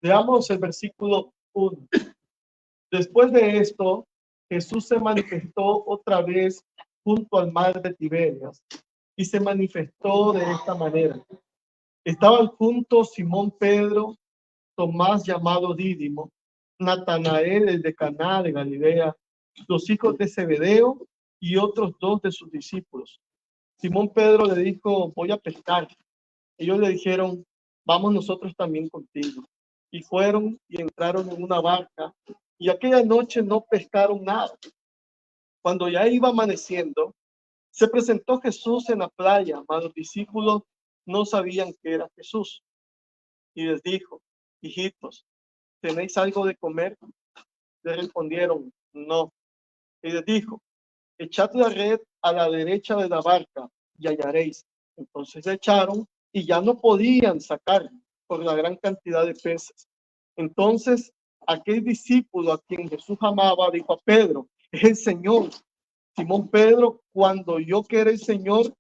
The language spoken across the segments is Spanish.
Veamos el versículo 1. Después de esto, Jesús se manifestó otra vez junto al mar de Tiberias y se manifestó de esta manera. Estaban juntos Simón Pedro, Tomás llamado Dídimo, Natanael el de Caná de Galilea, los hijos de Zebedeo y otros dos de sus discípulos. Simón Pedro le dijo: voy a pescar. Ellos le dijeron: vamos nosotros también contigo. Y fueron y entraron en una barca, y aquella noche no pescaron nada. Cuando ya iba amaneciendo, se presentó Jesús en la playa, mas los discípulos no sabían que era Jesús. Y les dijo: hijitos, ¿tenéis algo de comer? Le respondieron: no. Y les dijo: echad la red a la derecha de la barca y hallaréis. Entonces la echaron y ya no podían sacar por la gran cantidad de peces. Entonces aquel discípulo a quien Jesús amaba dijo a Pedro: es el Señor. Simón Pedro, cuando oyó que era el Señor,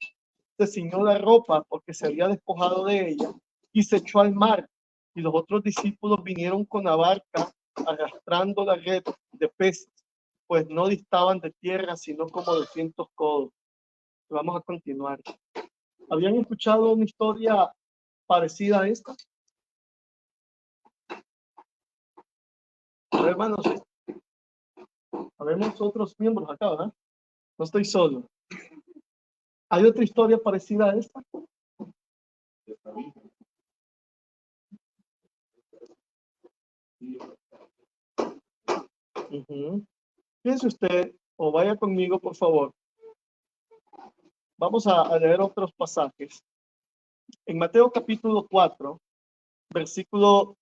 se ciñó la ropa porque se había despojado de ella y se echó al mar. Y los otros discípulos vinieron con la barca arrastrando la red de peces, pues no distaban de tierra sino como 200 codos. Vamos a continuar. ¿Habían escuchado una historia parecida a esta? Hermanos, habemos otros miembros acá, ¿verdad? No estoy solo. ¿Hay otra historia parecida a esta? Piense usted, o vaya conmigo, por favor. Vamos a leer otros pasajes. En Mateo capítulo 4, versículo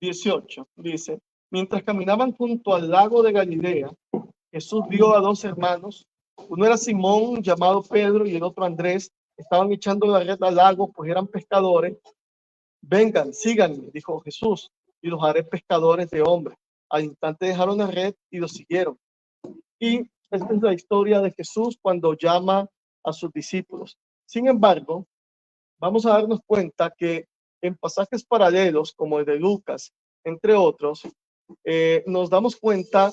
18, dice: mientras caminaban junto al lago de Galilea, Jesús vio a dos hermanos. Uno era Simón, llamado Pedro, y el otro Andrés. Estaban echando la red al lago, pues eran pescadores. Vengan, síganme, dijo Jesús, y los haré pescadores de hombres. Al instante dejaron la red y los siguieron. Y esta es la historia de Jesús cuando llama a sus discípulos. Sin embargo, vamos a darnos cuenta que en pasajes paralelos, como el de Lucas, entre otros, nos damos cuenta,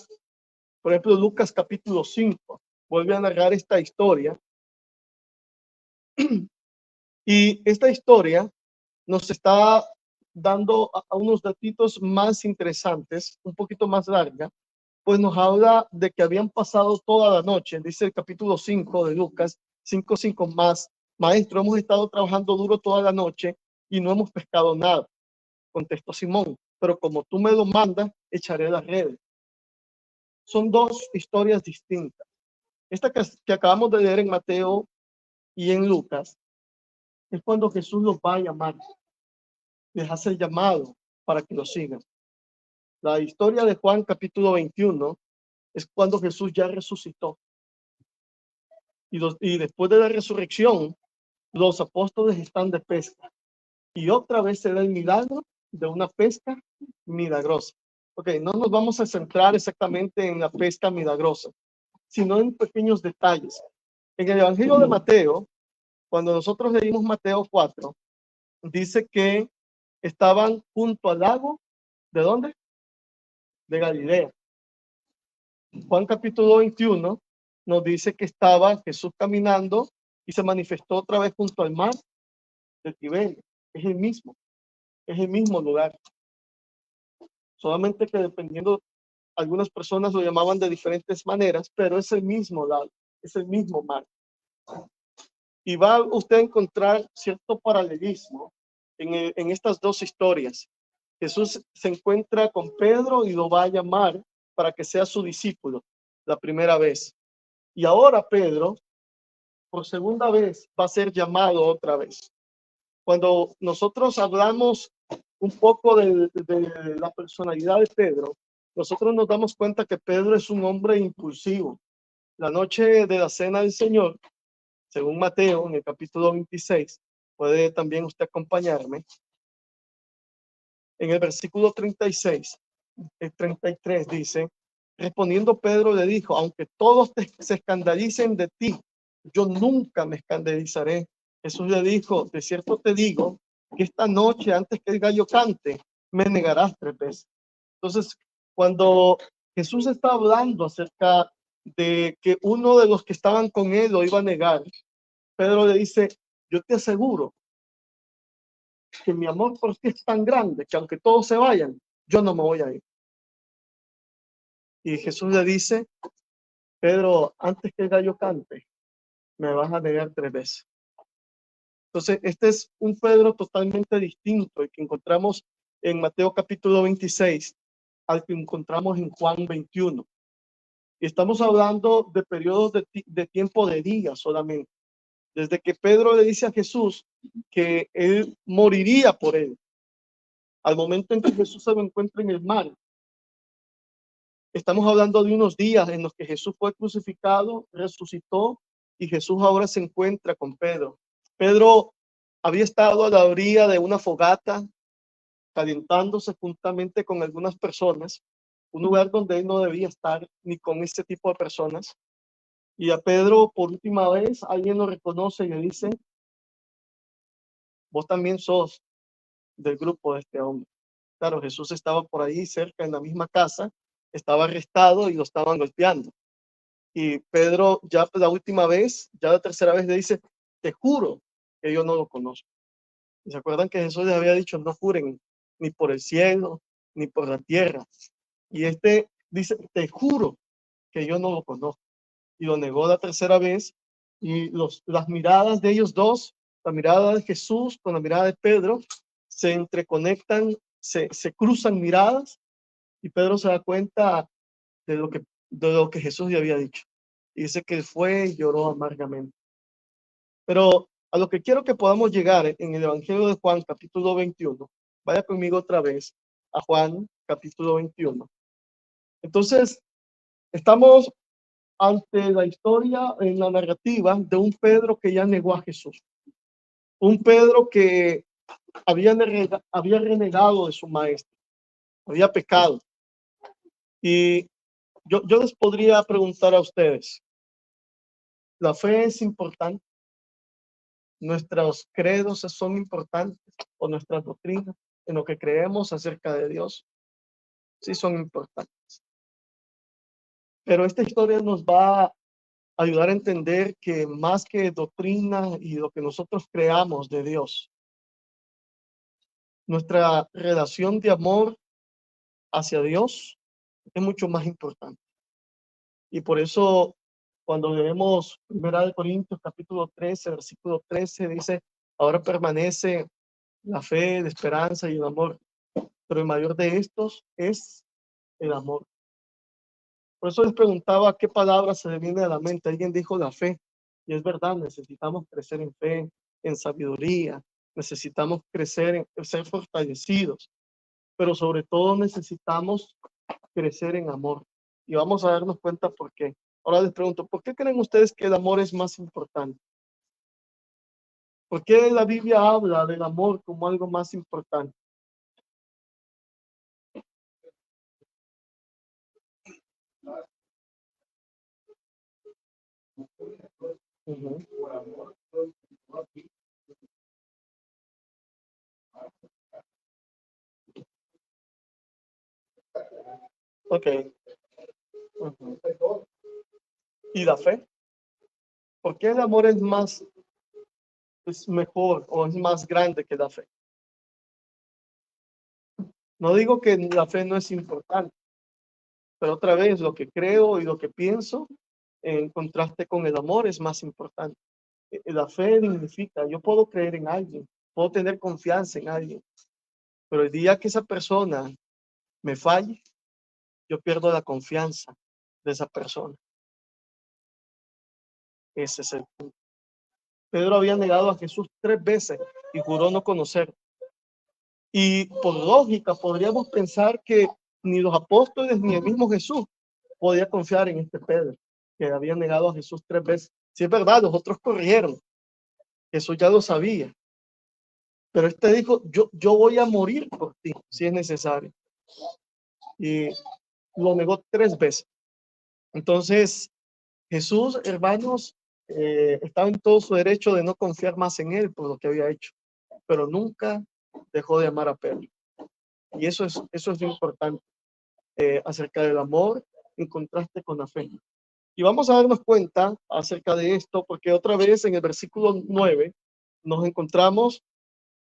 por ejemplo, Lucas capítulo 5, vuelve a narrar esta historia. Y esta historia nos está dando a unos datitos más interesantes, un poquito más larga, pues nos habla de que habían pasado toda la noche. Dice el capítulo 5 de Lucas 5:5 más: maestro, hemos estado trabajando duro toda la noche y no hemos pescado nada. Contestó Simón: pero como tú me lo mandas, echaré las redes. Son dos historias distintas. Esta que acabamos de leer en Mateo y en Lucas es cuando Jesús los va a llamar, les hace el llamado para que lo sigan. La historia de Juan capítulo 21 es cuando Jesús ya resucitó. Y después de la resurrección, los apóstoles están de pesca. Y otra vez se da el milagro de una pesca milagrosa. Ok, no nos vamos a centrar exactamente en la pesca milagrosa, sino en pequeños detalles. En el Evangelio de Mateo, cuando nosotros leímos Mateo 4, dice que estaban junto al lago. ¿De dónde? De Galilea. Juan capítulo 21 nos dice que estaba Jesús caminando y se manifestó otra vez junto al mar de Tiberio. Es el mismo lugar. Solamente que dependiendo, algunas personas lo llamaban de diferentes maneras, pero es el mismo lago, es el mismo mar. Y va usted a encontrar cierto paralelismo en estas dos historias. Jesús se encuentra con Pedro y lo va a llamar para que sea su discípulo la primera vez. Y ahora Pedro, por segunda vez, va a ser llamado otra vez. Cuando nosotros hablamos un poco de la personalidad de Pedro, nosotros nos damos cuenta que Pedro es un hombre impulsivo. La noche de la cena del Señor, según Mateo, en el capítulo 26, puede también usted acompañarme. En el versículo 36, el 33 dice: respondiendo Pedro le dijo: aunque todos se escandalicen de ti, yo nunca me escandalizaré. Jesús le dijo: de cierto te digo que esta noche, antes que el gallo cante, me negarás 3 veces. Entonces, cuando Jesús está hablando acerca de que uno de los que estaban con él lo iba a negar, Pedro le dice, yo te aseguro que mi amor por ti es tan grande que aunque todos se vayan, yo no me voy a ir. Y Jesús le dice, Pedro, antes que el gallo cante, me vas a negar 3 veces. Entonces, este es un Pedro totalmente distinto, el que encontramos en Mateo capítulo 26, al que encontramos en Juan 21. Y estamos hablando de periodos de tiempo de días solamente. Desde que Pedro le dice a Jesús que él moriría por él, al momento en que Jesús se lo encuentra en el mar. Estamos hablando de unos días en los que Jesús fue crucificado, resucitó y Jesús ahora se encuentra con Pedro. Pedro había estado a la orilla de una fogata, calentándose juntamente con algunas personas, un lugar donde él no debía estar ni con este tipo de personas. Y a Pedro, por última vez, alguien lo reconoce y le dice, vos también sos del grupo de este hombre. Claro, Jesús estaba por ahí cerca en la misma casa, estaba arrestado y lo estaban golpeando. Y Pedro ya la última vez, ya la tercera vez le dice, te juro que yo no lo conozco. ¿Y se acuerdan que Jesús les había dicho, no juren ni por el cielo, ni por la tierra? Y este dice, te juro que yo no lo conozco. Y lo negó la tercera vez. Y las miradas de ellos dos, la mirada de Jesús con la mirada de Pedro, se entreconectan, se cruzan miradas y Pedro se da cuenta de lo que Jesús le había dicho. Y dice que fue y lloró amargamente. Pero a lo que quiero que podamos llegar en el Evangelio de Juan, capítulo 21, vaya conmigo otra vez a Juan, capítulo 21. Entonces, estamos ante la historia, en la narrativa de un Pedro que ya negó a Jesús. Un Pedro que había renegado de su maestro, había pecado. Y yo les podría preguntar a ustedes, ¿la fe es importante? ¿Nuestros credos son importantes o nuestras doctrinas en lo que creemos acerca de Dios? Sí son importantes. Pero esta historia nos va a ayudar a entender que más que doctrina y lo que nosotros creamos de Dios, nuestra relación de amor hacia Dios es mucho más importante. Y por eso, cuando leemos 1 Corintios capítulo 13, versículo 13, dice, ahora permanece la fe, la esperanza y el amor, pero el mayor de estos es el amor. Por eso les preguntaba qué palabra se le viene a la mente. Alguien dijo la fe, y es verdad, necesitamos crecer en fe, en sabiduría, necesitamos crecer, ser fortalecidos, pero sobre todo necesitamos crecer en amor. Y vamos a darnos cuenta por qué. Ahora les pregunto, ¿por qué creen ustedes que el amor es más importante? ¿Por qué la Biblia habla del amor como algo más importante? Ujú. Ok. Ujú. ¿Y la fe? ¿Por qué el amor es mejor o es más grande que la fe? No digo que la fe no es importante, pero otra vez lo que creo y lo que pienso en contraste con el amor es más importante. La fe significa, yo puedo creer en alguien, puedo tener confianza en alguien, pero el día que esa persona me falle, yo pierdo la confianza de esa persona. Ese es el punto. Pedro había negado a Jesús 3 veces y juró no conocer. Y por lógica podríamos pensar que ni los apóstoles ni el mismo Jesús podía confiar en este Pedro, que había negado a Jesús 3 veces. Si es verdad, los otros corrieron, Jesús ya lo sabía, pero este dijo, yo voy a morir por ti, si es necesario. Y lo negó 3 veces. Entonces, Jesús, hermanos, estaba en todo su derecho de no confiar más en él por lo que había hecho, pero nunca dejó de amar a Pedro. Y eso es lo importante acerca del amor en contraste con la fe. Y vamos a darnos cuenta acerca de esto, porque otra vez en el versículo 9 nos encontramos,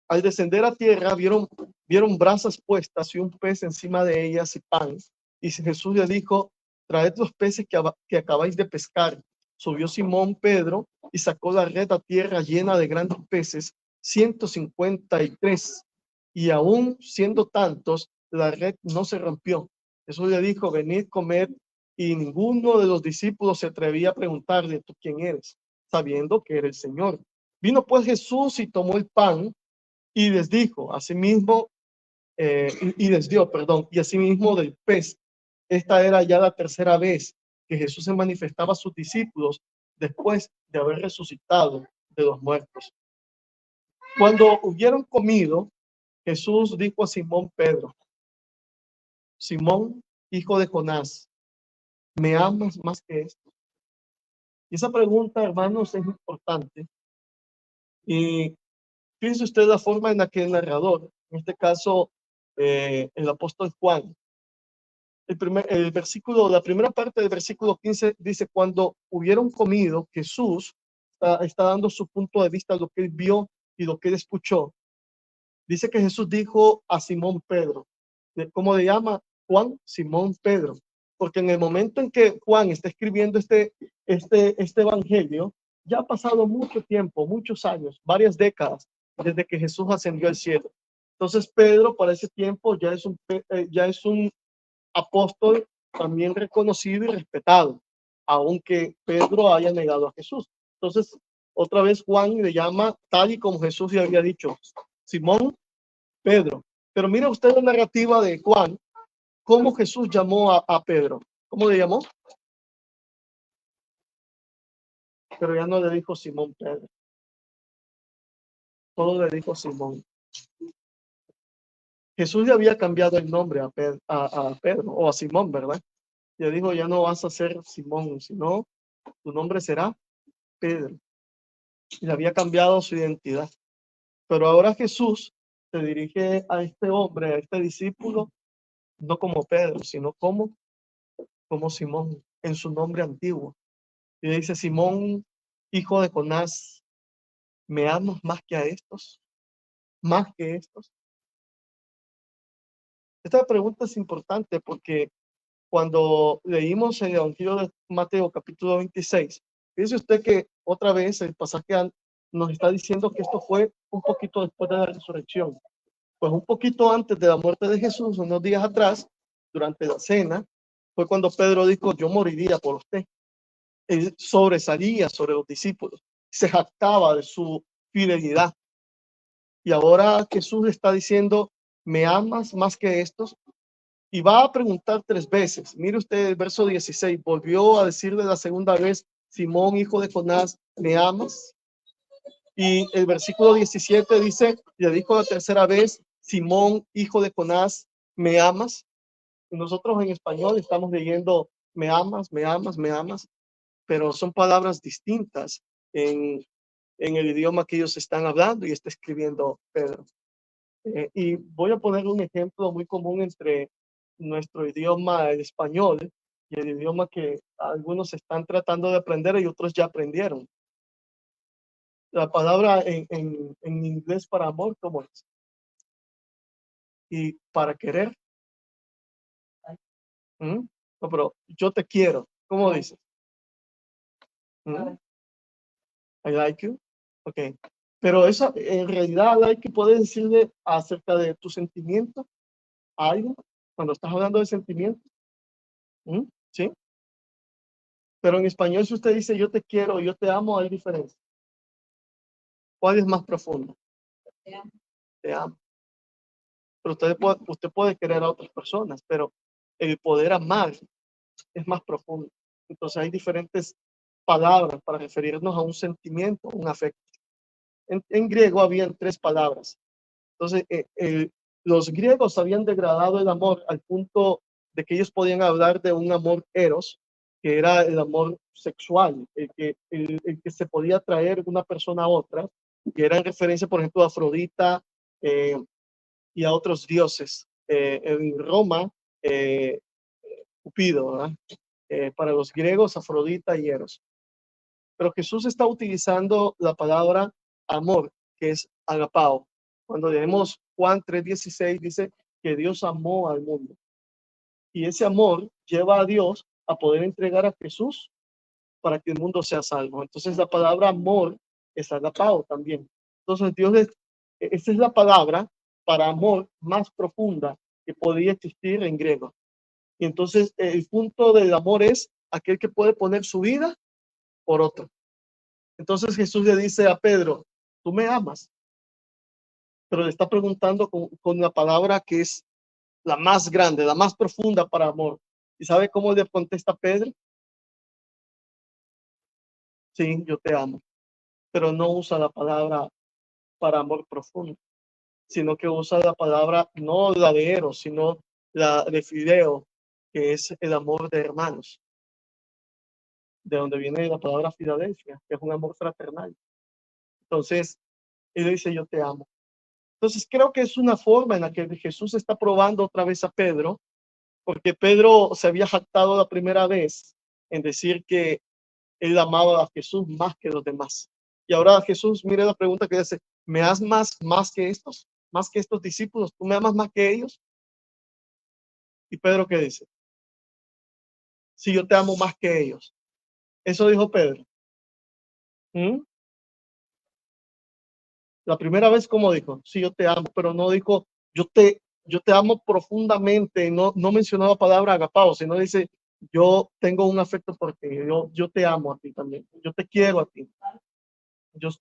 al descender a tierra, vieron brasas puestas y un pez encima de ellas y pan. Y Jesús le dijo, traed los peces que acabáis de pescar. Subió Simón Pedro y sacó la red a tierra llena de grandes peces, 153. Y aún siendo tantos, la red no se rompió. Jesús le dijo, venid, comed. Y ninguno de los discípulos se atrevía a preguntarle, ¿tú quién eres? Sabiendo que era el Señor. Vino pues Jesús y tomó el pan y les dijo, asimismo, y les dio, perdón, y asimismo del pez. Esta era ya la tercera vez que Jesús se manifestaba a sus discípulos después de haber resucitado de los muertos. Cuando hubieron comido, Jesús dijo a Simón Pedro, Simón, hijo de Jonás, ¿me amas más que esto? Y esa pregunta, hermanos, es importante. Y fíjense usted la forma en la que el narrador, en este caso el apóstol Juan, el versículo, la primera parte del versículo 15 dice, cuando hubieron comido, Jesús está dando su punto de vista, lo que él vio y lo que él escuchó. Dice que Jesús dijo a Simón Pedro, ¿cómo le llama? Juan, Simón Pedro, porque en el momento en que Juan está escribiendo este evangelio, ya ha pasado mucho tiempo, muchos años, varias décadas, desde que Jesús ascendió al cielo. Entonces Pedro para ese tiempo ya es un apóstol también reconocido y respetado, aunque Pedro haya negado a Jesús. Entonces, otra vez Juan le llama tal y como Jesús le había dicho, Simón Pedro. Pero mira usted la narrativa de Juan, cómo Jesús llamó a Pedro. ¿Cómo le llamó? Pero ya no le dijo Simón Pedro. Solo le dijo Simón. Jesús le había cambiado el nombre a Pedro o a Simón, ¿verdad? Le dijo, ya no vas a ser Simón, sino tu nombre será Pedro. Y le había cambiado su identidad. Pero ahora Jesús se dirige a este hombre, a este discípulo, no como Pedro, sino como Simón, en su nombre antiguo. Y dice, Simón, hijo de Jonás, ¿me amas más que a estos? ¿Más que estos? Esta pregunta es importante porque cuando leímos el Evangelio de Mateo capítulo 26, fíjese usted que otra vez el pasaje nos está diciendo que esto fue un poquito después de la resurrección. Pues un poquito antes de la muerte de Jesús, unos días atrás, durante la cena, fue cuando Pedro dijo, yo moriría por usted. Él sobresalía sobre los discípulos, se jactaba de su fidelidad. Y ahora Jesús está diciendo, ¿me amas más que estos? Y va a preguntar 3 veces. Mire usted el verso 16, volvió a decirle la segunda vez, Simón, hijo de Jonás, ¿me amas? Y el versículo 17 dice, le dijo la tercera vez, Simón, hijo de Jonás, ¿me amas? Y nosotros en español estamos leyendo, me amas, me amas, me amas, pero son palabras distintas en el idioma que ellos están hablando y está escribiendo Pedro. Y voy a poner un ejemplo muy común entre nuestro idioma, el español, y el idioma que algunos están tratando de aprender y otros ya aprendieron. La palabra en inglés para amor, ¿cómo es? Y para querer. ¿Mm? No, pero yo te quiero. ¿Cómo dices? ¿Mm? I like you. Ok. Pero eso, en realidad, I like you puedes decirle acerca de tu sentimiento a alguien cuando estás hablando de sentimiento. ¿Mm? ¿Sí? Pero en español, si usted dice yo te quiero, yo te amo, hay diferencia. ¿Cuál es más profundo? Te amo. Te amo. Pero usted puede querer a otras personas, pero el poder amar es más profundo. Entonces hay diferentes palabras para referirnos a un sentimiento, un afecto. En griego habían 3 palabras. Entonces, los griegos habían degradado el amor al punto de que ellos podían hablar de un amor eros, que era el amor sexual, el que se podía traer una persona a otra, que era en referencia, por ejemplo, a Afrodita y a otros dioses. en Roma, Cupido, ¿verdad? Para los griegos, Afrodita y Eros. Pero Jesús está utilizando la palabra amor, que es agapao. Cuando leemos Juan 3:16, dice que Dios amó al mundo. Y ese amor lleva a Dios a poder entregar a Jesús para que el mundo sea salvo. Entonces la palabra amor es agapao también. Entonces esa es la palabra para amor más profunda que podía existir en griego. Y entonces el punto del amor es aquel que puede poner su vida por otro. Entonces Jesús le dice a Pedro, tú me amas, pero le está preguntando con la palabra que es la más grande, la más profunda para amor. ¿Y sabe cómo le contesta Pedro? Sí, yo te amo, pero no usa la palabra para amor profundo, sino que usa la palabra, no la de Eros, sino la de Fideo, que es el amor de hermanos, de donde viene la palabra Filadelfia, que es un amor fraternal. Entonces, él dice, yo te amo. Entonces, creo que es una forma en la que Jesús está probando otra vez a Pedro, porque Pedro se había jactado la primera vez en decir que él amaba a Jesús más que los demás. Y ahora Jesús, mire la pregunta que dice, ¿me amas más que estos? ¿Más que estos discípulos? ¿Tú me amas más que ellos? Y Pedro, ¿qué dice? Si yo te amo más que ellos. Eso dijo Pedro. ¿Mm? La primera vez, ¿cómo dijo? Sí, yo te amo, pero no dijo, yo te amo profundamente. No mencionó la palabra agapao, sino dice, yo tengo un afecto por ti, yo te amo a ti también, yo te quiero a ti.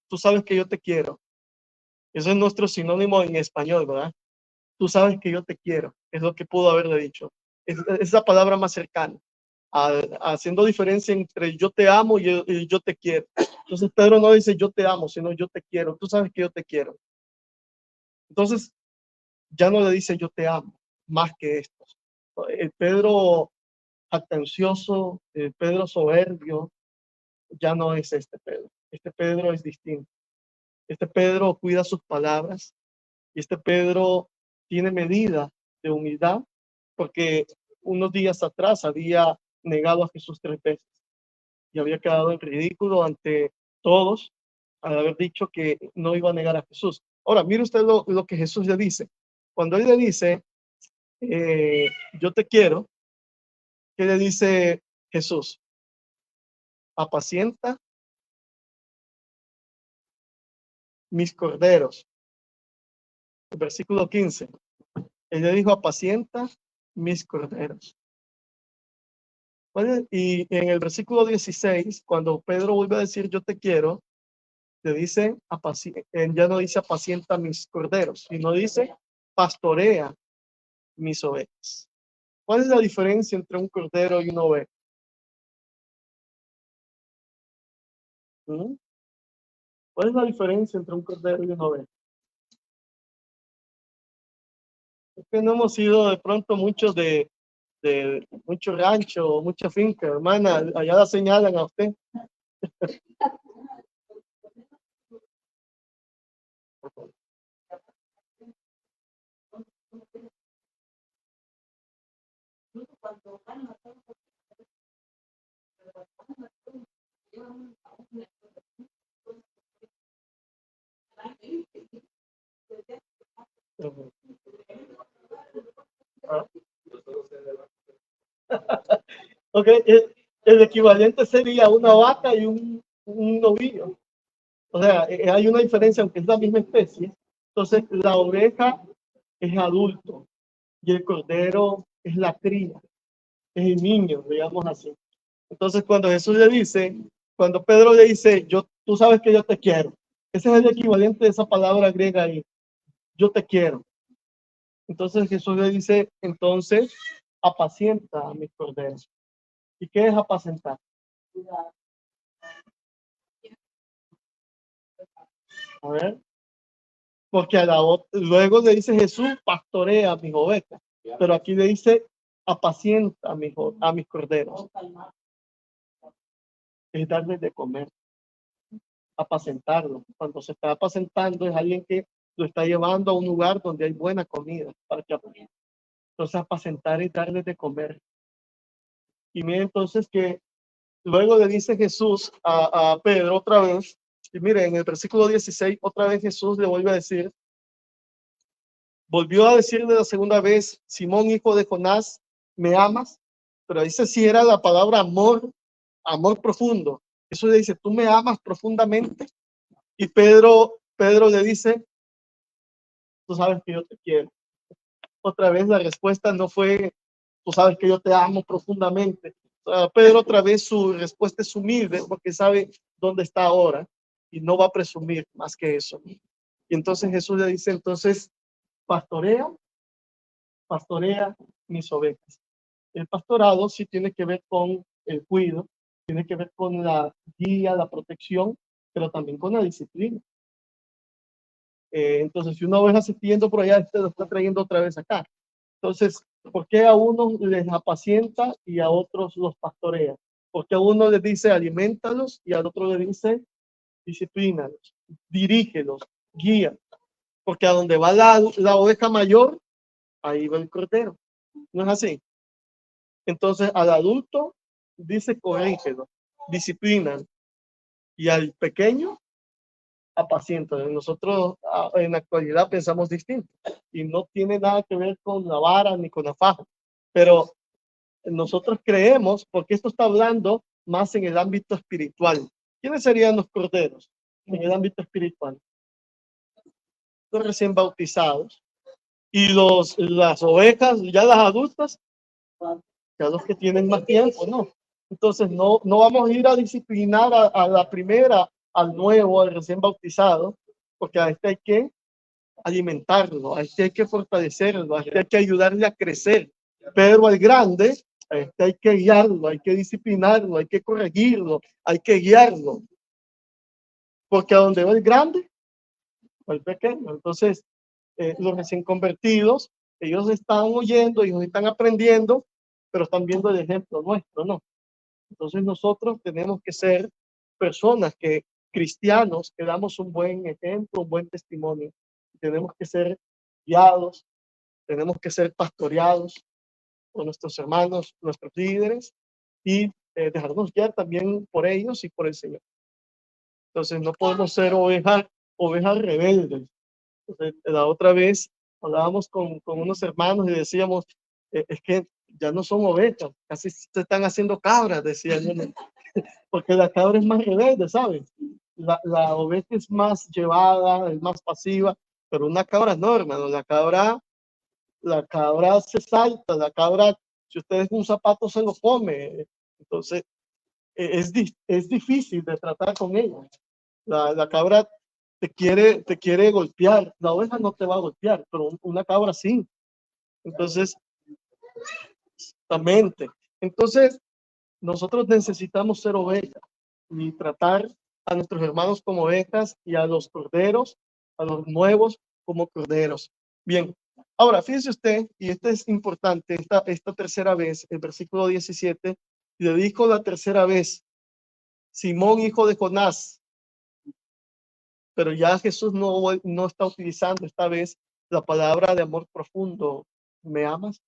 Tú sabes que yo te quiero. Eso es nuestro sinónimo en español, ¿verdad? Tú sabes que yo te quiero. Es lo que pudo haberle dicho. Es la palabra más cercana, haciendo diferencia entre yo te amo y yo te quiero. Entonces Pedro no dice yo te amo, sino yo te quiero. Tú sabes que yo te quiero. Entonces ya no le dice yo te amo, más que estos. El Pedro jactancioso, el Pedro soberbio, ya no es este Pedro. Este Pedro es distinto. Este Pedro cuida sus palabras y este Pedro tiene medida de humildad porque unos días atrás había negado a Jesús 3 veces y había quedado en ridículo ante todos al haber dicho que no iba a negar a Jesús. Ahora, mire usted lo que Jesús le dice. Cuando él le dice, yo te quiero, ¿qué le dice Jesús? Apacienta mis corderos. El versículo 15. Él le dijo, apacienta mis corderos. Y en el versículo 16, cuando Pedro vuelve a decir yo te quiero, le dice, ya no dice apacienta mis corderos, sino dice pastorea mis ovejas. ¿Cuál es la diferencia entre un cordero y una oveja? ¿Mm? ¿Cuál es la diferencia entre un cordero y una oveja? Es que no hemos ido de pronto muchos de mucho rancho o mucha finca, hermana, allá la señalan a usted. Ah, ok, el equivalente sería una vaca y un novillo. O sea, hay una diferencia, aunque es la misma especie. Entonces, la oveja es adulto y el cordero es la cría, es el niño, digamos así. Entonces, cuando Pedro le dice, tú sabes que yo te quiero, ese es el equivalente de esa palabra griega ahí, yo te quiero. Entonces Jesús le dice, entonces, apacienta a mis corderos. ¿Y qué es apacentar? A ver, porque luego le dice Jesús, pastorea a mis ovejas, pero aquí le dice, apacienta a mis corderos. Es darles de comer, apacentarlo. Cuando se está apacentando es alguien que lo está llevando a un lugar donde hay buena comida para que Entonces, apacentar y darles de comer. Y mire entonces que luego le dice Jesús a Pedro otra vez, y mire, en el versículo 16, otra vez Jesús le volvió a decirle la segunda vez: Simón, hijo de Jonás, ¿me amas? Pero dice si era la palabra amor, amor profundo. Eso le dice: ¿tú me amas profundamente? Y Pedro le dice: tú sabes que yo te quiero. Otra vez la respuesta no fue: tú sabes que yo te amo profundamente. Pedro otra vez su respuesta es humilde porque sabe dónde está ahora y no va a presumir más que eso. Y entonces Jesús le dice: entonces pastorea mis ovejas. El pastorado sí tiene que ver con el cuidado, tiene que ver con la guía, la protección, pero también con la disciplina. Entonces, si una oveja se está yendo por allá, usted lo está trayendo otra vez acá. Entonces, ¿por qué a unos les apacienta y a otros los pastorea? Porque a uno les dice alimentalos y al otro le dice disciplínalos, dirígelos, guía. Porque a donde va la oveja mayor, ahí va el cordero. ¿No es así? Entonces, al adulto dice corrígelo, disciplina, y al pequeño apacienta. Nosotros en la actualidad pensamos distinto y no tiene nada que ver con la vara ni con la faja, pero nosotros creemos, porque esto está hablando más en el ámbito espiritual. ¿Quiénes serían los corderos en el ámbito espiritual? Los recién bautizados. Y las ovejas, ya las adultas, ya los que tienen más tiempo, ¿no? Entonces no vamos a ir a disciplinar a la primera, al nuevo, al recién bautizado, porque a este hay que alimentarlo, a este hay que fortalecerlo, a este hay que ayudarle a crecer. Pero al grande, a este hay que guiarlo, hay que disciplinarlo, hay que corregirlo, hay que guiarlo. Porque a donde va el grande, va el pequeño. Entonces, los recién convertidos, ellos están oyendo, ellos están aprendiendo, pero están viendo el ejemplo nuestro, ¿no? Entonces nosotros tenemos que ser personas cristianos, que damos un buen ejemplo, un buen testimonio. Tenemos que ser guiados, tenemos que ser pastoreados por nuestros hermanos, nuestros líderes, y dejarnos guiar también por ellos y por el Señor. Entonces no podemos ser ovejas rebeldes. Entonces, la otra vez hablábamos con unos hermanos y decíamos, es que ya no son ovejas, casi se están haciendo cabras, decían uno, porque la cabra es más rebelde, ¿sabes? La oveja es más llevada, es más pasiva, pero una cabra no, hermano. La cabra se salta, la cabra, si usted es un zapato, se lo come. Entonces, es difícil de tratar con ella. La cabra te quiere golpear. La oveja no te va a golpear, pero una cabra sí. Entonces, justamente. Entonces, nosotros necesitamos ser ovejas y tratar a nuestros hermanos como ovejas y a los corderos, a los nuevos como corderos. Bien, ahora fíjese usted, y esto es importante, esta tercera vez, el versículo 17, le dijo la tercera vez: Simón, hijo de Jonás. Pero ya Jesús no está utilizando esta vez la palabra de amor profundo, ¿me amas?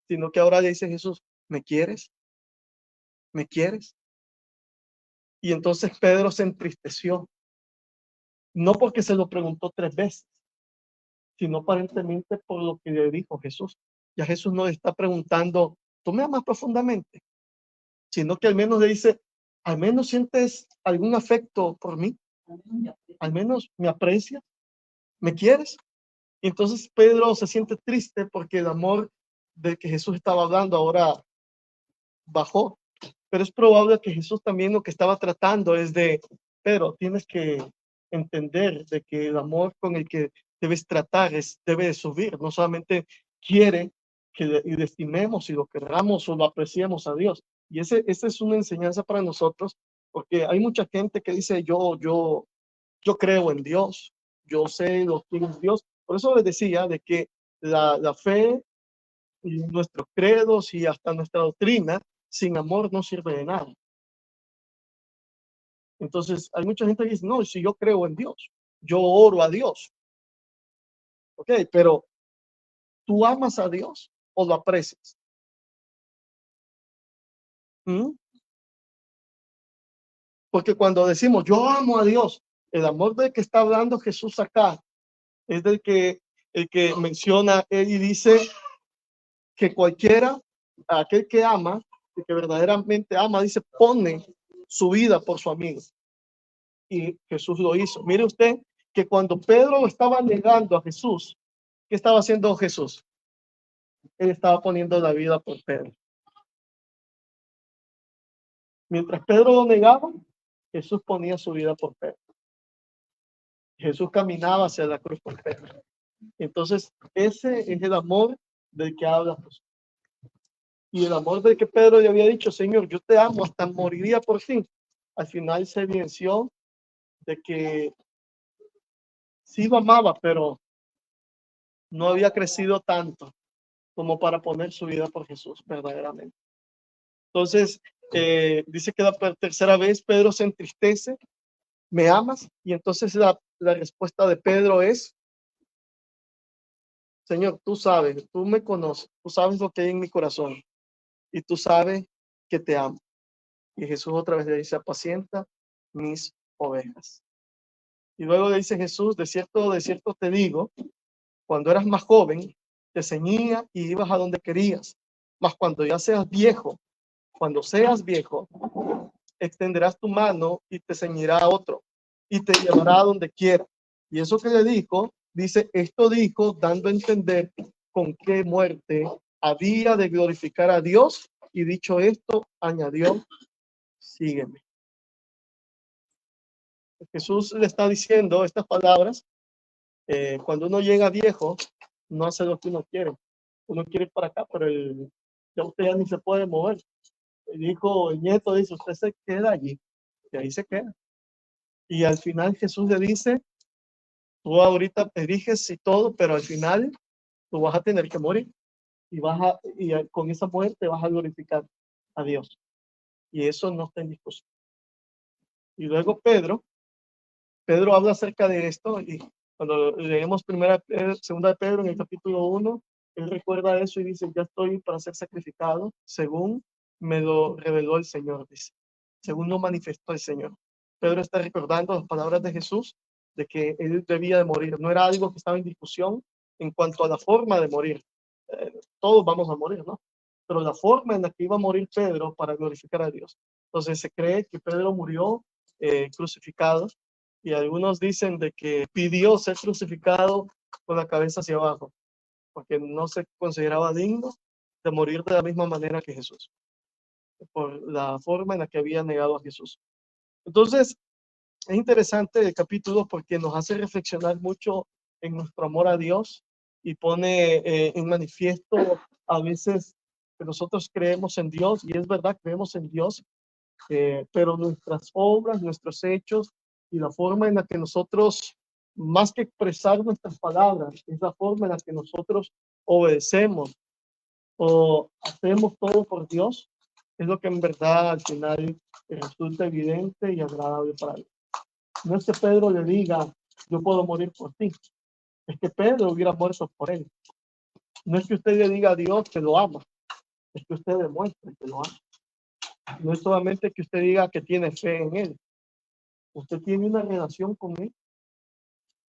Sino que ahora le dice Jesús: ¿me quieres? ¿Me quieres? Y entonces Pedro se entristeció, no porque se lo preguntó 3 veces, sino aparentemente por lo que le dijo Jesús. Ya Jesús no le está preguntando: ¿tú me amas profundamente? Sino que al menos le dice: ¿al menos sientes algún afecto por mí? ¿Al menos me aprecias? ¿Me quieres? Y entonces Pedro se siente triste porque el amor del que Jesús estaba hablando ahora bajó. Pero es probable que Jesús también lo que estaba tratando es de: Pedro, tienes que entender de que el amor con el que debes tratar debe de subir. No solamente quiere que le estimemos y lo queramos o lo apreciemos a Dios. Y esa es una enseñanza para nosotros, porque hay mucha gente que dice: yo creo en Dios, yo sé lo que es Dios. Por eso les decía de que la fe y nuestros credos y hasta nuestra doctrina sin amor no sirve de nada. Entonces hay mucha gente que dice: no, si yo creo en Dios, yo oro a Dios. Ok, pero ¿tú amas a Dios o lo aprecias? ¿Mm? Porque cuando decimos yo amo a Dios, el amor del que está hablando Jesús acá es del que el que menciona él y dice que cualquiera, aquel que ama, el que verdaderamente ama, dice, pone su vida por su amigo. Y Jesús lo hizo. Mire usted que cuando Pedro estaba negando a Jesús, ¿qué estaba haciendo Jesús? Él estaba poniendo la vida por Pedro. Mientras Pedro lo negaba, Jesús ponía su vida por Pedro. Jesús caminaba hacia la cruz por Pedro. Entonces, ese es el amor del que habla Jesús. Y el amor del que Pedro le había dicho, Señor, yo te amo, hasta moriría por ti. Al final se evidenció de que sí lo amaba, pero no había crecido tanto como para poner su vida por Jesús verdaderamente. Entonces, dice que la tercera vez Pedro se entristece, ¿me amas? Y entonces la respuesta de Pedro es, Señor, tú sabes, tú me conoces, tú sabes lo que hay en mi corazón y tú sabes que te amo. Y Jesús otra vez le dice, apacienta mis ovejas. Y luego le dice Jesús, de cierto te digo, cuando eras más joven, te ceñía y ibas a donde querías. Mas cuando ya seas viejo, cuando seas viejo, extenderás tu mano y te ceñirá a otro y te llevará a donde quiera. Y eso que le dijo, dice, esto dijo dando a entender con qué muerte había de glorificar a Dios. Y dicho esto, añadió, sígueme. Jesús le está diciendo estas palabras. Cuando uno llega viejo, no hace lo que uno quiere. Uno quiere ir para acá, pero ya usted ya ni se puede mover. El nieto dice, usted se queda allí. Y ahí se queda. Y al final Jesús le dice, tú ahorita eliges y todo, pero al final tú vas a tener que morir. Y con esa muerte vas a glorificar a Dios. Y eso no está en discusión. Y luego Pedro habla acerca de esto y cuando leemos segunda de Pedro en el capítulo 1, él recuerda eso y dice, ya estoy para ser sacrificado según me lo reveló el Señor, dice, según lo manifestó el Señor. Pedro está recordando las palabras de Jesús de que él debía de morir. No era algo que estaba en discusión en cuanto a la forma de morir. Todos vamos a morir, ¿no? Pero la forma en la que iba a morir Pedro para glorificar a Dios. Entonces se cree que Pedro murió crucificado y algunos dicen de que pidió ser crucificado con la cabeza hacia abajo, porque no se consideraba digno de morir de la misma manera que Jesús, por la forma en la que había negado a Jesús. Entonces, es interesante el capítulo porque nos hace reflexionar mucho en nuestro amor a Dios y pone en manifiesto a veces que nosotros creemos en Dios, y es verdad, creemos en Dios, pero nuestras obras, nuestros hechos y la forma en la que nosotros, más que expresar nuestras palabras, es la forma en la que nosotros obedecemos o hacemos todo por Dios, es lo que en verdad al final resulta evidente y agradable para Él. No es que Pedro le diga, yo puedo morir por ti, es que Pedro hubiera muerto por él. No es que usted le diga a Dios que lo ama, es que usted demuestre que lo ama. No es solamente que usted diga que tiene fe en Él, usted tiene una relación con Él.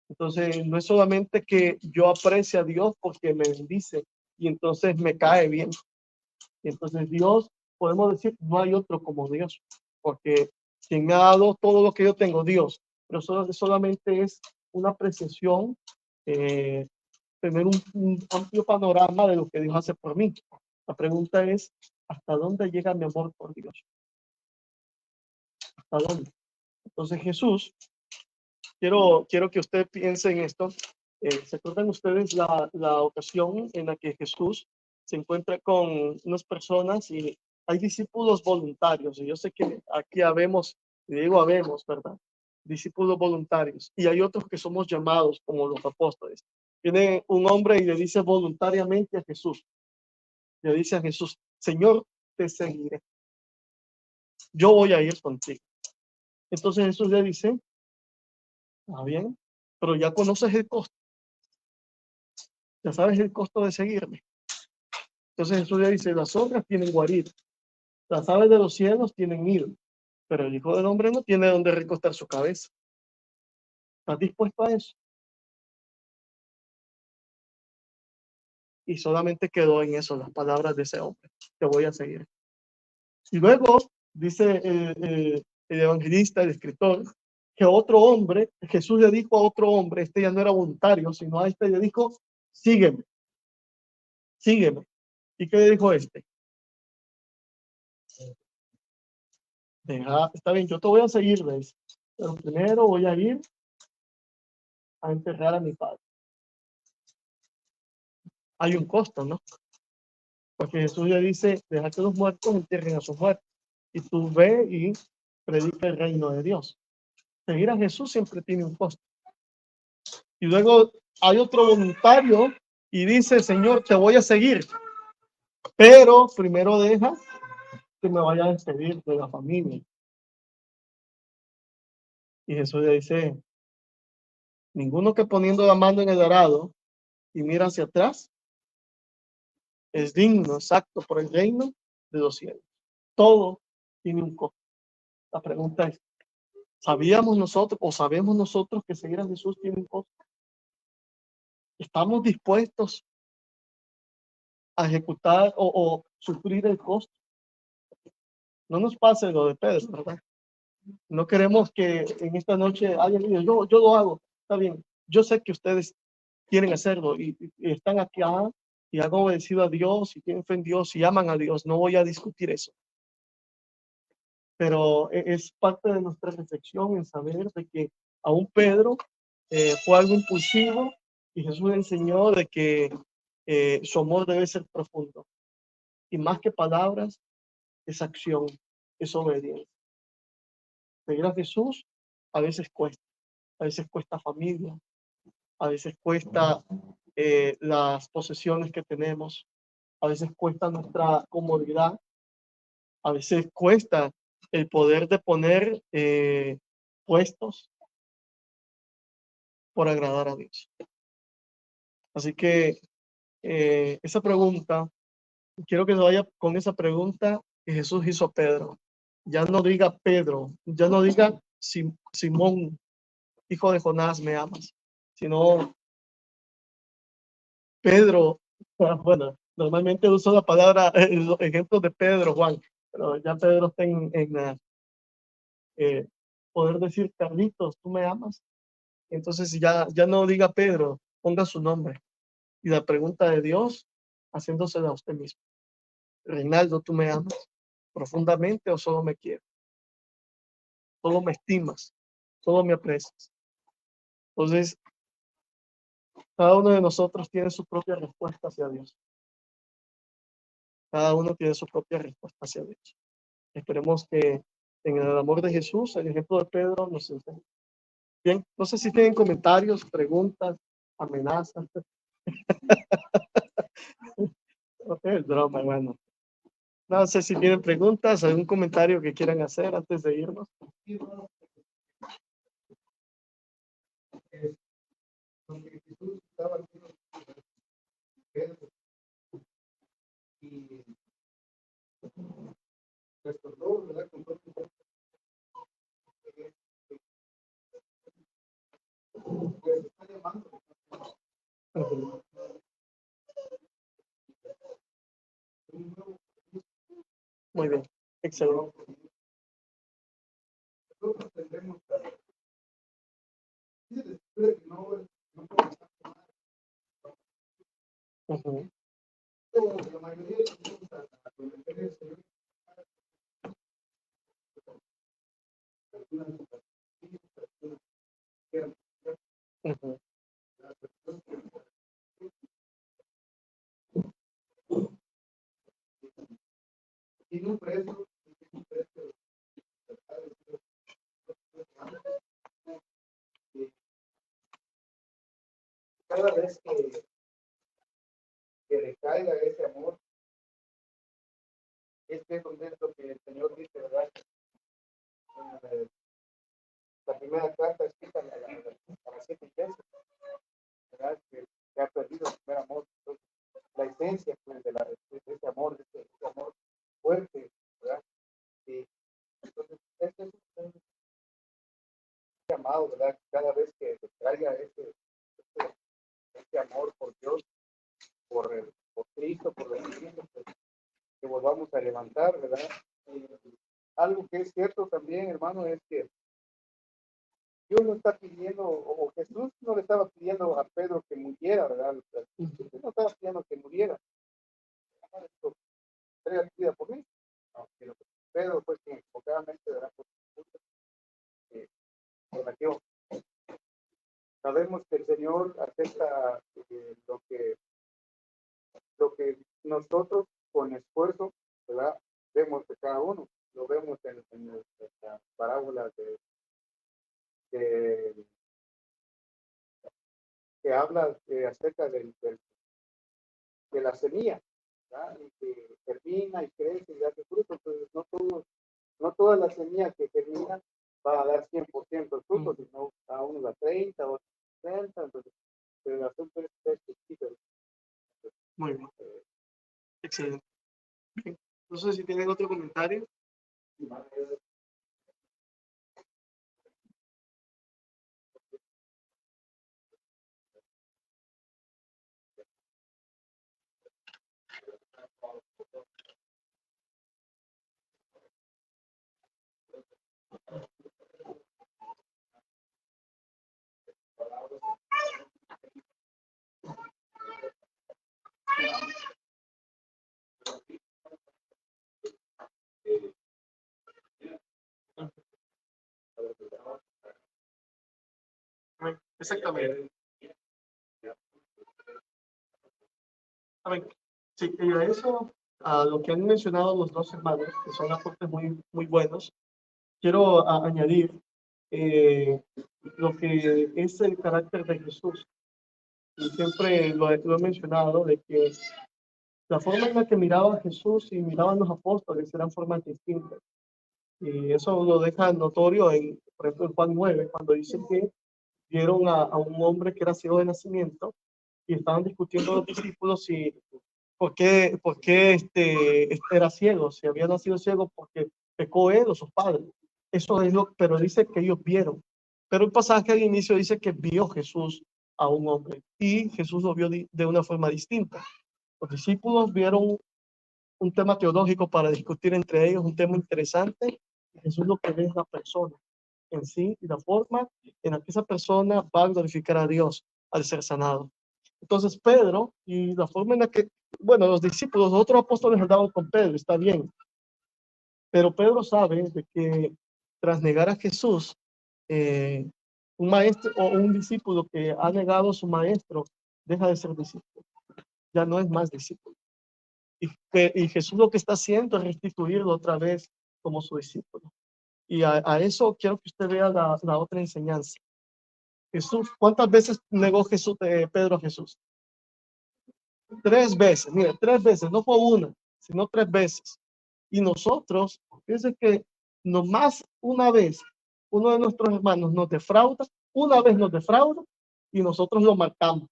Entonces, no es solamente que yo aprecie a Dios porque me bendice y entonces me cae bien. Y entonces Dios, podemos decir, no hay otro como Dios, porque quien me ha dado todo lo que yo tengo, Dios, pero solamente es una apreciación, tener un amplio panorama de lo que Dios hace por mí. La pregunta es, ¿hasta dónde llega mi amor por Dios? ¿Hasta dónde? Entonces Jesús, quiero que usted piense en esto. ¿Se acuerdan ustedes la ocasión en la que Jesús se encuentra con unas personas y hay discípulos voluntarios? Y yo sé que aquí habemos, y digo habemos, ¿verdad? Discípulos voluntarios. Y hay otros que somos llamados como los apóstoles. Viene un hombre y le dice voluntariamente a Jesús, le dice a Jesús, Señor, te seguiré. Yo voy a ir contigo. Entonces Jesús le dice, está bien, pero ya conoces el costo. Ya sabes el costo de seguirme. Entonces Jesús le dice, las otras tienen guarida, las aves de los cielos tienen nido, pero el Hijo del Hombre no tiene donde recostar su cabeza. ¿Estás dispuesto a eso? Y solamente quedó en eso las palabras de ese hombre. Te voy a seguir. Y luego dice el evangelista, el escritor, que otro hombre, Jesús le dijo a otro hombre, este ya no era voluntario, sino a este le dijo, sígueme, sígueme. ¿Y qué le dijo este? Deja, está bien, yo te voy a seguir, ¿ves? Pero primero voy a ir a enterrar a mi padre. Hay un costo, ¿no? Porque Jesús le dice, deja que los muertos entierren a sus muertos. Y tú ve y predica el reino de Dios. Seguir a Jesús siempre tiene un costo. Y luego hay otro voluntario y dice, Señor, te voy a seguir, pero primero deja que me vaya a despedir de la familia. Y Jesús le dice, ninguno que poniendo la mano en el arado y mira hacia atrás es digno, exacto, por el reino de los cielos. Todo tiene un costo. La pregunta es, ¿sabíamos nosotros o sabemos nosotros que seguir a Jesús tiene un costo? ¿Estamos dispuestos a ejecutar o sufrir el costo? No nos pase lo de Pedro, ¿verdad? No queremos que en esta noche alguien diga, yo lo hago, está bien. Yo sé que ustedes quieren hacerlo y están aquí y han obedecido a Dios y tienen fe en Dios y aman a Dios. No voy a discutir eso. Pero es parte de nuestra reflexión en saber de que aún Pedro fue algo impulsivo y Jesús enseñó de que su amor debe ser profundo. Y más que palabras, es acción, es obediencia. Seguir a Jesús a veces cuesta familia, a veces cuesta las posesiones que tenemos, a veces cuesta nuestra comodidad, a veces cuesta el poder de poner puestos por agradar a Dios. Así que esa pregunta, quiero que se vaya con esa pregunta que Jesús hizo a Pedro. Ya no diga Pedro, ya no diga Simón, hijo de Jonás, me amas, sino Pedro. Bueno, normalmente uso la palabra, los ejemplos de Pedro, Juan, pero ya Pedro está en poder decir, Carlitos, ¿tú me amas? Entonces ya no diga Pedro, ponga su nombre. Y la pregunta de Dios, haciéndosela a usted mismo. Reinaldo, ¿tú me amas profundamente o solo me quieres? ¿Solo me estimas? ¿Solo me aprecias? Entonces, cada uno de nosotros tiene su propia respuesta hacia Dios. Cada uno tiene su propia respuesta hacia Dios. Esperemos que en el amor de Jesús, el ejemplo de Pedro nos enseñe. Bien, no sé si tienen comentarios, preguntas, amenazas. Es broma, bueno. No sé si tienen preguntas, algún comentario que quieran hacer antes de irnos. Muy bien, excelente. Ujú. Ujú. Cada vez que recaiga ese amor, es que es donde es lo que el Señor dice, ¿verdad? En la primera carta escrita a las 7 iglesias, ¿verdad? Que ha perdido el primer amor. Entonces, la esencia pues, de deseado, ¿verdad? Cada vez que traiga este amor por Dios, por Cristo, por la iglesia, pues, que volvamos a levantar, ¿verdad? Algo que es cierto también, hermano, es que Dios no está pidiendo, o Jesús no le estaba pidiendo a Pedro que muriera, ¿verdad? Jesús no estaba pidiendo que muriera. Entrega tu vida por mí. No, sino que Pedro fue quien enfocadamente, ¿verdad? Prometió. Sabemos que el Señor acepta lo que nosotros con esfuerzo, ¿verdad? Vemos de cada uno. Lo vemos en la parábola de que habla acerca de la semilla, ¿verdad? Y que germina y crece y hace fruto. Entonces, no toda la semilla que germina va a dar 100% el fruto, sino a uno da 30, otros 60. Entonces, pero el asunto es chiquito. Muy bien. Excelente. Bien. No sé si tienen otro comentario. Exactamente. Amén. Sí, y a eso, a lo que han mencionado los dos hermanos, que son aportes muy, muy buenos, quiero añadir lo que es el carácter de Jesús. Y siempre lo he mencionado, de que la forma en la que miraba a Jesús y miraban los apóstoles eran formas distintas. Y eso lo deja notorio por ejemplo, en Juan 9, cuando dice que vieron a un hombre que era ciego de nacimiento y estaban discutiendo los discípulos si por qué era ciego, si había nacido ciego porque pecó él o sus padres. Eso es pero dice que ellos vieron. Pero el pasaje al inicio dice que vio Jesús a un hombre y Jesús lo vio de una forma distinta. Los discípulos vieron un tema teológico para discutir entre ellos, un tema interesante. Jesús lo que ve es la persona en sí y la forma en la que esa persona va a glorificar a Dios al ser sanado. Entonces Pedro y la forma en la que, bueno, los discípulos, los otros apóstoles andaban con Pedro, está bien, pero Pedro sabe de que tras negar a Jesús, un maestro o un discípulo que ha negado a su maestro deja de ser discípulo, ya no es más discípulo. Y Jesús lo que está haciendo es restituirlo otra vez como su discípulo. Y a eso quiero que usted vea la otra enseñanza. Jesús, ¿cuántas veces negó Pedro a Jesús? 3 veces, mira, 3 veces, no fue una, sino 3 veces. Y nosotros, fíjense que nomás una vez, uno de nuestros hermanos nos defrauda, una vez nos defrauda y nosotros lo marcamos.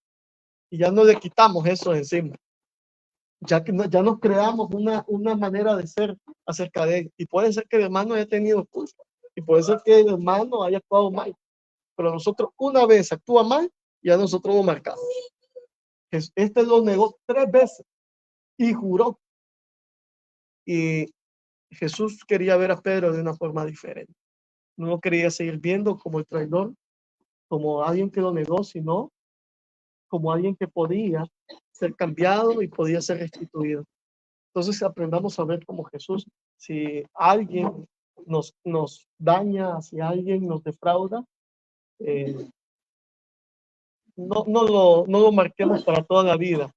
Y ya no le quitamos eso encima. Ya que ya nos creamos una manera de ser acerca de él. Y puede ser que el hermano haya tenido culpa. Y puede ser que el hermano haya actuado mal. Pero nosotros una vez actúa mal, ya nosotros lo marcamos. Este lo negó 3 veces y juró. Y Jesús quería ver a Pedro de una forma diferente. No lo quería seguir viendo como el traidor, como alguien que lo negó, sino como alguien que podía ser cambiado y podía ser restituido. Entonces aprendamos a ver como Jesús. Si alguien nos daña, si alguien nos defrauda, no lo marquemos para toda la vida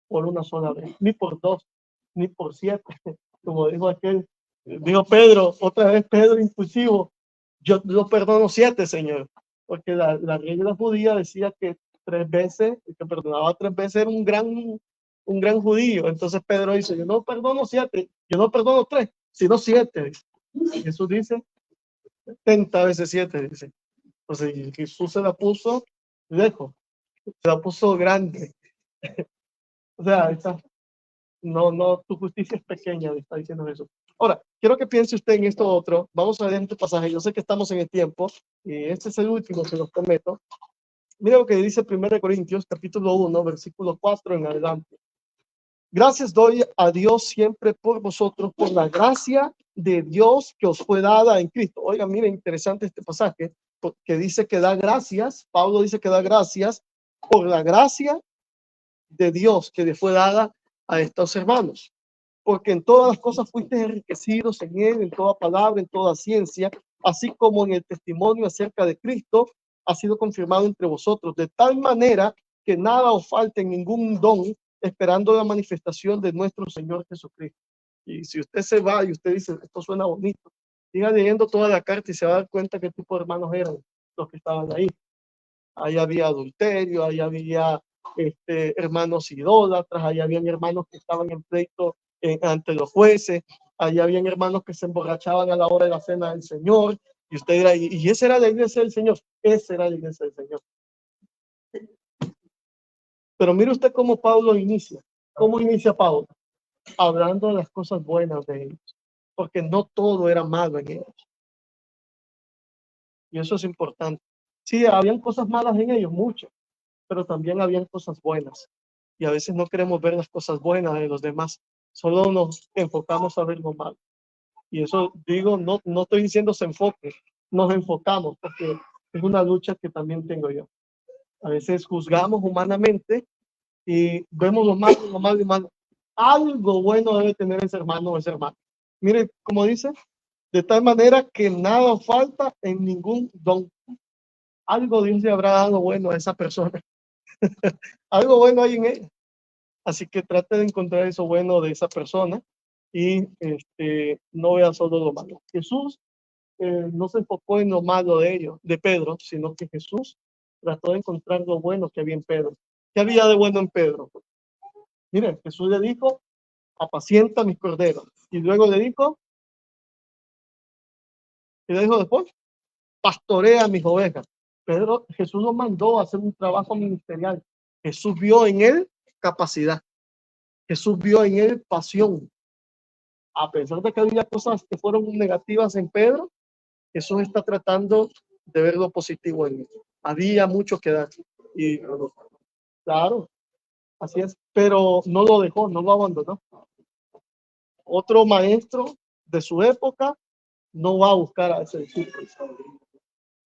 por una sola vez, ni por 2, ni por 7, como dijo Pedro, otra vez Pedro impulsivo, yo lo perdono 7, Señor, porque la regla judía decía que 3 veces, el que perdonaba 3 veces era un gran judío. Entonces Pedro dice, yo no perdono 7, yo no perdono 3, sino 7. Jesús dice 70 veces 7, dice. Entonces Jesús se la puso lejos, se la puso grande. O sea, no, tu justicia es pequeña, está diciendo Jesús. Ahora, quiero que piense usted en esto otro. Vamos a ver este pasaje. Yo sé que estamos en el tiempo y este es el último, se los prometo. Mira lo que dice 1 Corintios, capítulo 1, versículo 4 en adelante. Gracias doy a Dios siempre por vosotros, por la gracia de Dios que os fue dada en Cristo. Oiga, mire, interesante este pasaje, porque dice que da gracias, Pablo dice que da gracias por la gracia de Dios que le fue dada a estos hermanos. Porque en todas las cosas fuiste enriquecidos en él, en toda palabra, en toda ciencia, así como en el testimonio acerca de Cristo ha sido confirmado entre vosotros, de tal manera que nada os falte en ningún don, esperando la manifestación de nuestro Señor Jesucristo. Y si usted se va y usted dice, esto suena bonito, siga leyendo toda la carta y se va a dar cuenta qué tipo de hermanos eran los que estaban ahí. Ahí había adulterio, ahí había hermanos idólatras, ahí habían hermanos que estaban en pleito ante los jueces, ahí habían hermanos que se emborrachaban a la hora de la cena del Señor, y usted dirá, y esa era la iglesia del Señor, esa era la iglesia del Señor. Pero mire usted cómo Pablo inicia. ¿Cómo inicia Pablo? Hablando de las cosas buenas de ellos, porque no todo era malo en ellos. Y eso es importante. Sí, habían cosas malas en ellos, muchas, pero también habían cosas buenas. Y a veces no queremos ver las cosas buenas de los demás, solo nos enfocamos a ver lo malo. Y eso digo, no estoy diciendo se enfoque, nos enfocamos, porque es una lucha que también tengo yo. A veces juzgamos humanamente y vemos lo malo, lo malo y malo. Algo bueno debe tener ese hermano o ese hermano. Mire, como dice, de tal manera que nada falta en ningún don. Algo Dios le habrá dado bueno a esa persona. Algo bueno hay en ella. Así que trate de encontrar eso bueno de esa persona y no vea solo lo malo. Jesús no se enfocó en lo malo de ellos, de Pedro, sino que Jesús trató de encontrar lo bueno que había en Pedro. ¿Qué había de bueno en Pedro? Mire, Jesús le dijo, apacienta mis corderos. Y luego le dijo, ¿qué le dijo después? Pastorea mis ovejas. Jesús nos mandó a hacer un trabajo ministerial. Jesús vio en él capacidad. Jesús vio en él pasión. A pesar de que había cosas que fueron negativas en Pedro, Jesús está tratando de ver lo positivo en él. Había mucho que dar. Y claro, así es. Pero no lo dejó, no lo abandonó. Otro maestro de su época no va a buscar a ese discípulo.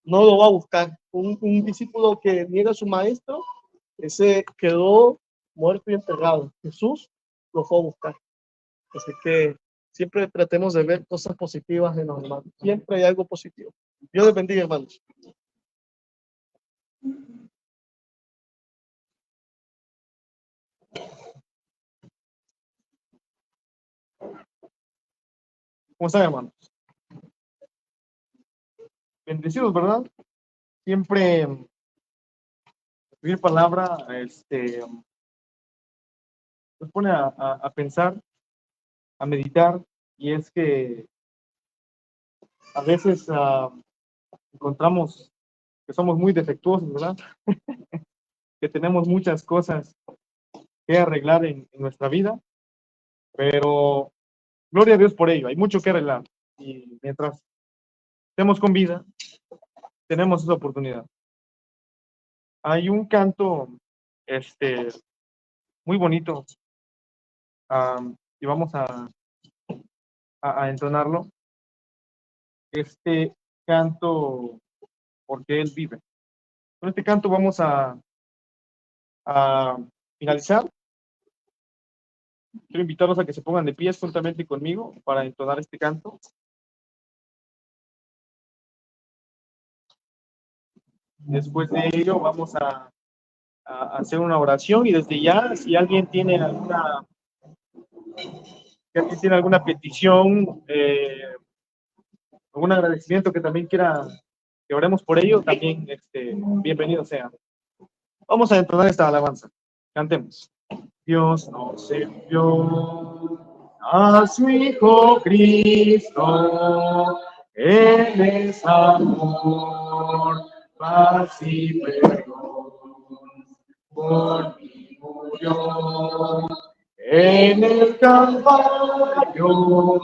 No lo va a buscar. Un discípulo que niega a su maestro, ese quedó muerto y enterrado. Jesús lo fue a buscar. Así que siempre tratemos de ver cosas positivas en los hermanos. Siempre hay algo positivo. Dios les bendiga, hermanos. ¿Cómo están, hermanos? Bendecidos, ¿verdad? Siempre recibir palabra nos pone a pensar, a meditar, y es que a veces encontramos que somos muy defectuosos, ¿verdad? Que tenemos muchas cosas que arreglar en nuestra vida, pero gloria a Dios por ello, hay mucho que arreglar, y mientras estemos con vida, tenemos esa oportunidad. Hay un canto muy bonito, y vamos a entonarlo. Este canto, porque Él vive. Con este canto vamos a finalizar. Quiero invitarlos a que se pongan de pie juntamente conmigo para entonar este canto. Después de ello vamos a hacer una oración, y desde ya, si alguien tiene alguna petición, algún agradecimiento que también quiera que oremos por ello, también bienvenido sea. Vamos a entonar esta alabanza. Cantemos. Dios nos envió a su Hijo Cristo, Él es amor, paz y perdón, por mí murió en el Calvario,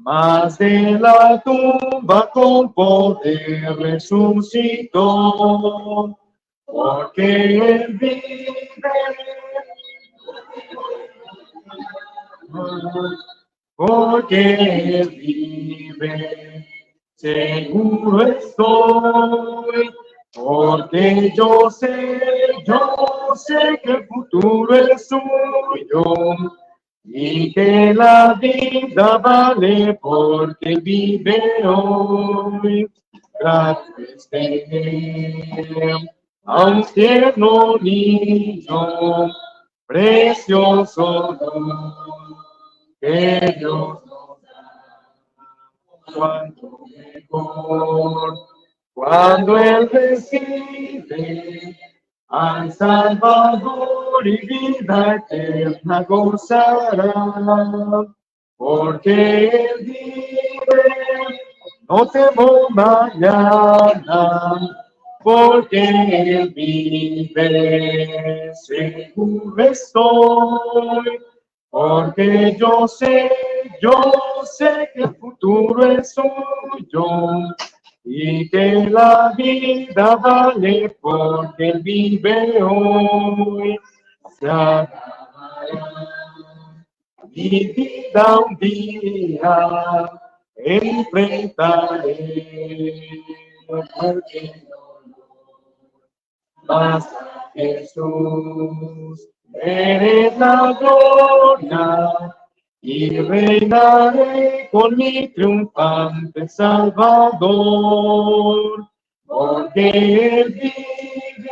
mas de la tumba con poder resucitó, porque Él vive. Porque Él vive, seguro estoy, porque yo sé que el futuro es suyo, y que la vida vale porque Él vive hoy. Gracias de Él, a un tierno niño, precioso don que Dios nos da. Cuanto mejor, cuando Él recibe al Salvador y vida eterna gozará, porque Él vive, no temo mañana, porque Él vive, seguro estoy, porque yo sé que el futuro es suyo y que la vida vale porque Él vive hoy. Se acabará mi vida un día, enfrentaré porque mas Jesús, eres la gloria y reinaré con mi triunfante Salvador, porque Él vive,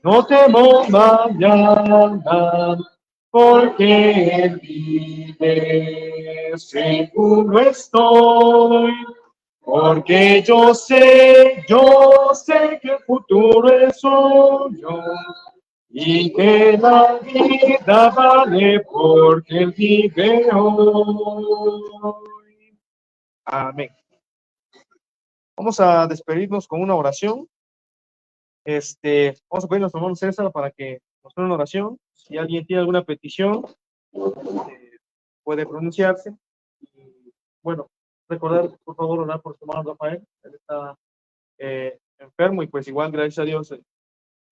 no temo mañana, porque Él vive, seguro estoy. Porque yo sé que el futuro es suyo y que la vida vale porque Él vive hoy. Amén. Vamos a despedirnos con una oración. Vamos a pedir a nuestro hermano César para que nos haga una oración. Si alguien tiene alguna petición, puede pronunciarse. Y, bueno, recordar, por favor, orar por su hermano Rafael. Él está enfermo y pues igual, gracias a Dios,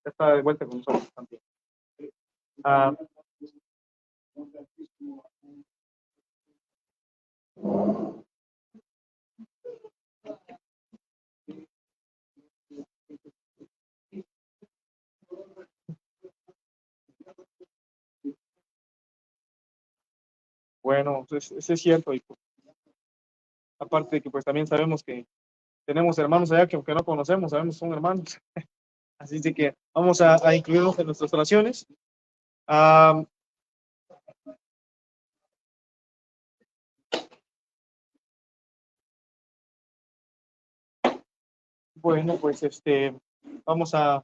está de vuelta con nosotros también. Ah, bueno, eso es cierto. Y pues, aparte de que pues también sabemos que tenemos hermanos allá que aunque no conocemos, sabemos que son hermanos. Así de que vamos a incluirlos en nuestras oraciones. Ah, bueno, pues vamos a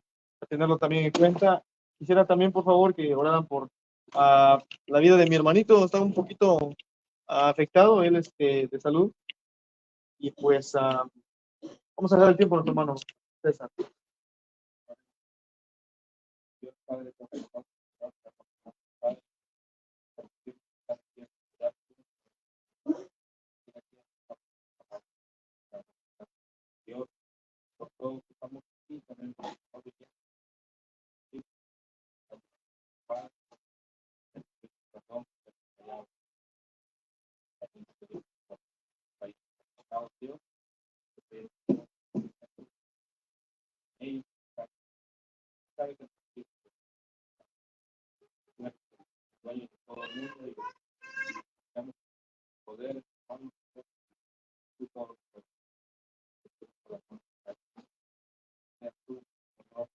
tenerlo también en cuenta. Quisiera también, por favor, que oraran por la vida de mi hermanito. Está un poquito afectado, él de salud. Y pues vamos a dar el tiempo a nuestro hermano César. Dios Padre, Dios, por todo que estamos aquí, también por todo que paz, perdón, Dios, ellos saben que dueño de todo el mundo y tenemos poder, vamos a hacer todo lo que podemos. Tú, por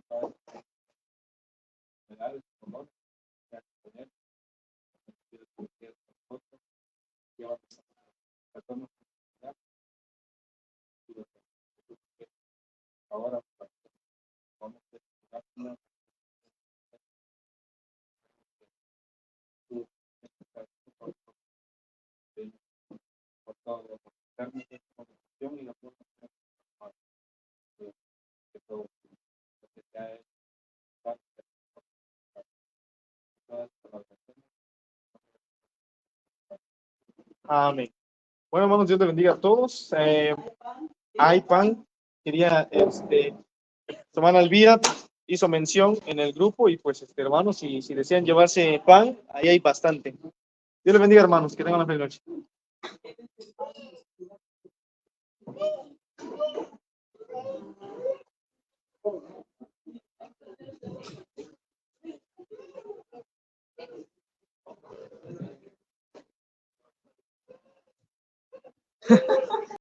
favor, medallas, color, poner, cualquier cosa, lleva personas ahora vamos a una por todo, y la forma de todo, que ya es parte de todas las Amén. Bueno, hermanos, Dios te bendiga a todos. Hay pan. Quería, su hermana Elvira hizo mención en el grupo y pues, hermanos, si desean llevarse pan, ahí hay bastante. Dios les bendiga, hermanos. Que tengan una feliz noche.